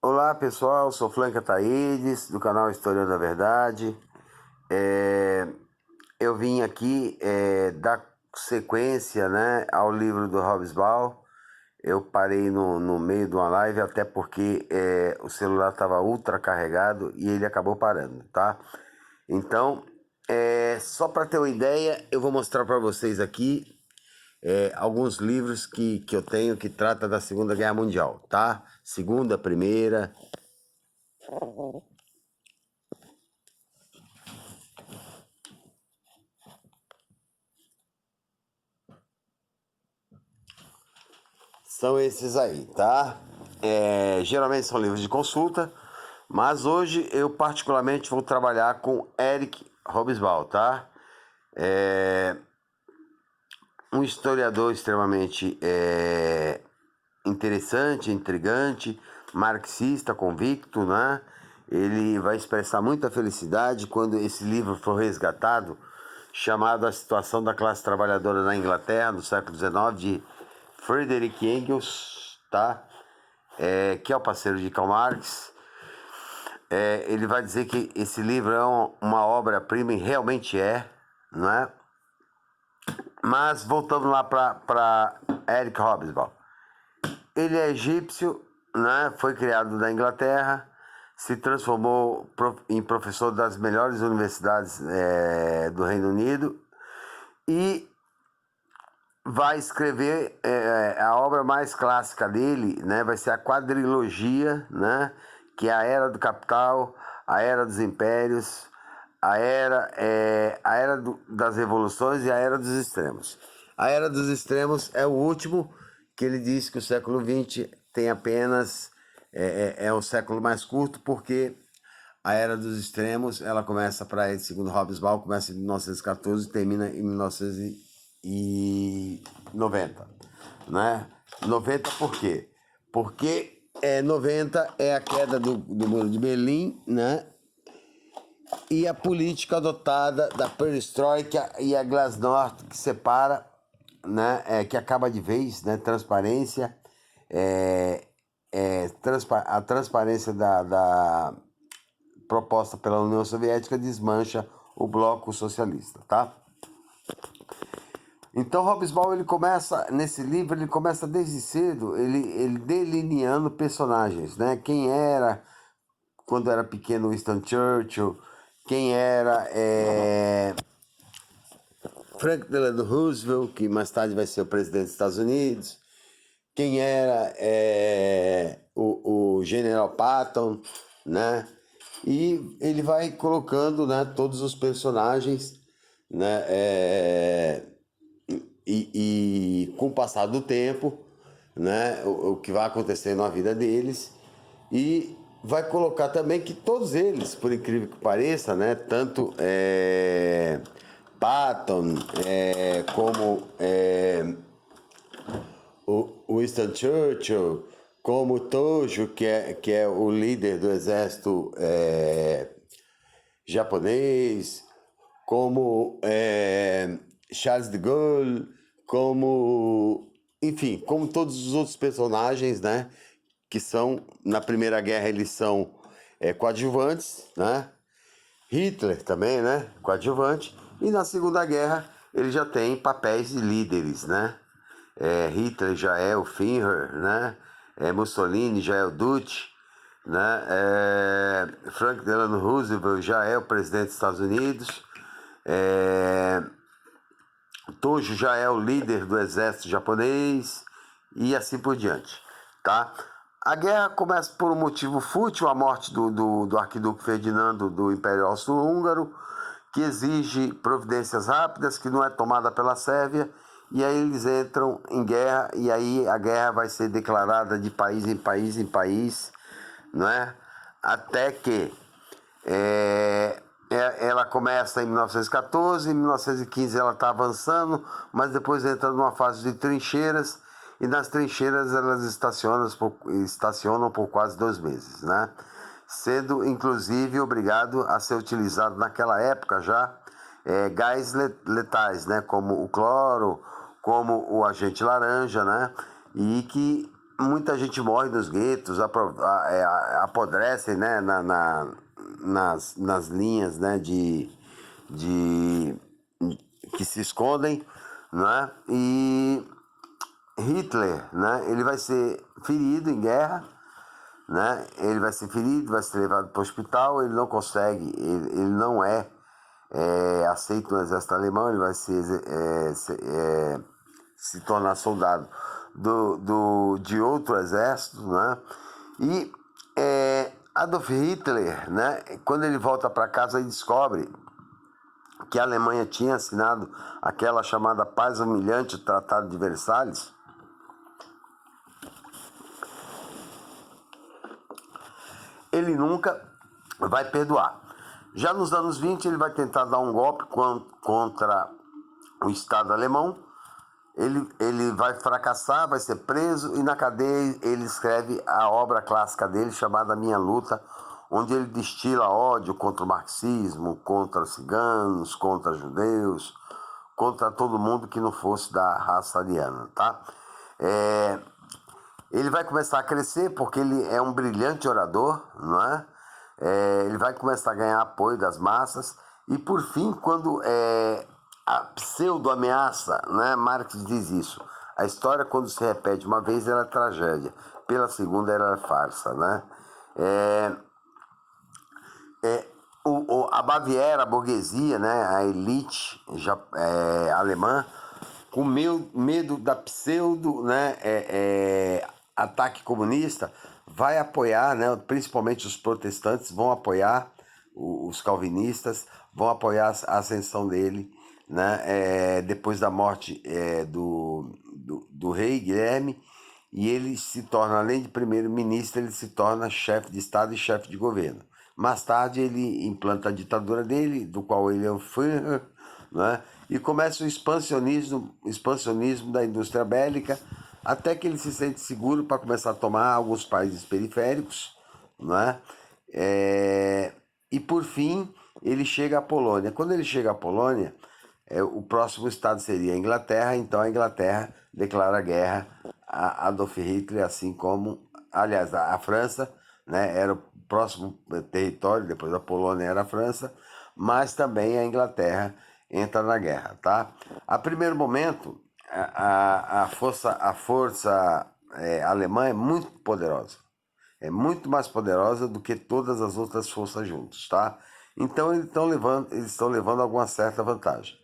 Olá pessoal, sou Flanca Taídes, do canal Historiando a Verdade. É, eu vim aqui dar sequência, né, ao livro do Hobsbawm. Eu parei no meio de uma live, até porque o celular estava ultra carregado e ele acabou parando, tá? Então, só para ter uma ideia, eu vou mostrar para vocês aqui alguns livros que eu tenho que trata da Segunda Guerra Mundial, tá? Segunda, Primeira. São esses aí, tá? Geralmente são livros de consulta, mas hoje eu particularmente vou trabalhar com Eric Hobsbawm, tá? É um historiador extremamente interessante, intrigante, marxista convicto, né? Ele vai expressar muita felicidade quando esse livro for resgatado, chamado A Situação da Classe Trabalhadora na Inglaterra, no século XIX, de Frederick Engels, tá? Que é o parceiro de Karl Marx. Ele vai dizer que esse livro é uma obra-prima, e realmente não é? Mas voltando lá para Eric Hobsbawm. Ele é egípcio, né? Foi criado na Inglaterra, se transformou em professor das melhores universidades do Reino Unido e vai escrever a obra mais clássica dele, né? Vai ser a quadrilogia, né? Que é a Era do Capital, a Era dos Impérios, a era das Revoluções e a Era dos Extremos. A Era dos Extremos é o último, que ele diz que o século XX tem apenas é o século mais curto, porque a Era dos Extremos ela começa para ele, segundo Hobsbawm, começa em 1914 e termina em 1990, né? 90 por quê? Porque 90 é a queda do Muro de Berlim, né? E a política adotada da perestroika e a glasnost que separa, né? Que acaba de vez, né? Transparência, a transparência da proposta pela União Soviética desmancha o bloco socialista, tá? Então Hobsbawm ele começa nesse livro, ele começa desde cedo, ele delineando personagens, né? Quem era quando era pequeno Winston Churchill, quem era Franklin Delano Roosevelt, que mais tarde vai ser o presidente dos Estados Unidos, quem era o General Patton, né? E ele vai colocando, né, todos os personagens, né, e com o passar do tempo, né, o que vai acontecer na vida deles, e vai colocar também que todos eles, por incrível que pareça, né, tanto Patton como o Winston Churchill, como Tojo, que é o líder do exército japonês, como Charles de Gaulle, como, enfim, como todos os outros personagens, né, que são, na Primeira Guerra eles são coadjuvantes, né, Hitler também, né, coadjuvante, e na Segunda Guerra ele já tem papéis de líderes, né, Hitler já é o Führer, né, Mussolini já é o Duce, né? Franklin Delano Roosevelt já é o presidente dos Estados Unidos. Tojo já é o líder do exército japonês e assim por diante, tá? A guerra começa por um motivo fútil, a morte do arquiduque Ferdinando do Império Austro-Húngaro, que exige providências rápidas, que não é tomada pela Sérvia, e aí eles entram em guerra, e aí a guerra vai ser declarada de país em país em país, não é? Até que ela começa em 1914, em 1915 ela está avançando, mas depois entra numa fase de trincheiras, e nas trincheiras elas estacionam por quase 2 meses, né? Sendo inclusive obrigado a ser utilizado naquela época já gás letais, né? Como o cloro, como o agente laranja, né? E que muita gente morre nos guetos, apodrecem, né, nas linhas, né, de que se escondem, né? E Hitler, né, ele vai ser ferido em guerra, né? Ele vai ser ferido, vai ser levado para o hospital, ele não consegue, ele não aceito no exército alemão, ele vai se tornar soldado de outro exército, né? E Adolf Hitler, né, quando ele volta para casa, ele descobre que a Alemanha tinha assinado aquela chamada paz humilhante, o Tratado de Versalhes. Ele nunca vai perdoar. Já nos anos 20, ele vai tentar dar um golpe contra o Estado alemão. Ele vai fracassar, vai ser preso, e na cadeia ele escreve a obra clássica dele chamada Minha Luta, onde ele destila ódio contra o marxismo, contra ciganos, contra judeus, contra todo mundo que não fosse da raça ariana, tá? Ele vai começar a crescer porque ele é um brilhante orador, não é? Ele vai começar a ganhar apoio das massas, e por fim, quando a pseudo-ameaça, né? Marx diz isso: a história, quando se repete uma vez, ela é tragédia, pela segunda ela é farsa, né? A Baviera, a burguesia, né? A elite alemã, com medo da pseudo, né? Ataque comunista, vai apoiar, né? Principalmente os protestantes vão apoiar os calvinistas, vão apoiar a ascensão dele, né? Depois da morte do rei Guilherme, e ele se torna, além de primeiro-ministro, ele se torna chefe de Estado e chefe de governo. Mais tarde ele implanta a ditadura dele, do qual ele é o Führer, né? E começa o expansionismo da indústria bélica, até que ele se sente seguro para começar a tomar alguns países periféricos, né? E por fim ele chega à Polônia. Quando ele chega à Polônia, o próximo estado seria a Inglaterra, então a Inglaterra declara guerra a Adolf Hitler, assim como, aliás, a França, né, era o próximo território, depois da Polônia era a França, mas também a Inglaterra entra na guerra, tá? A primeiro momento, a força alemã é muito poderosa, é muito mais poderosa do que todas as outras forças juntas, tá? Então eles estão levando alguma certa vantagem.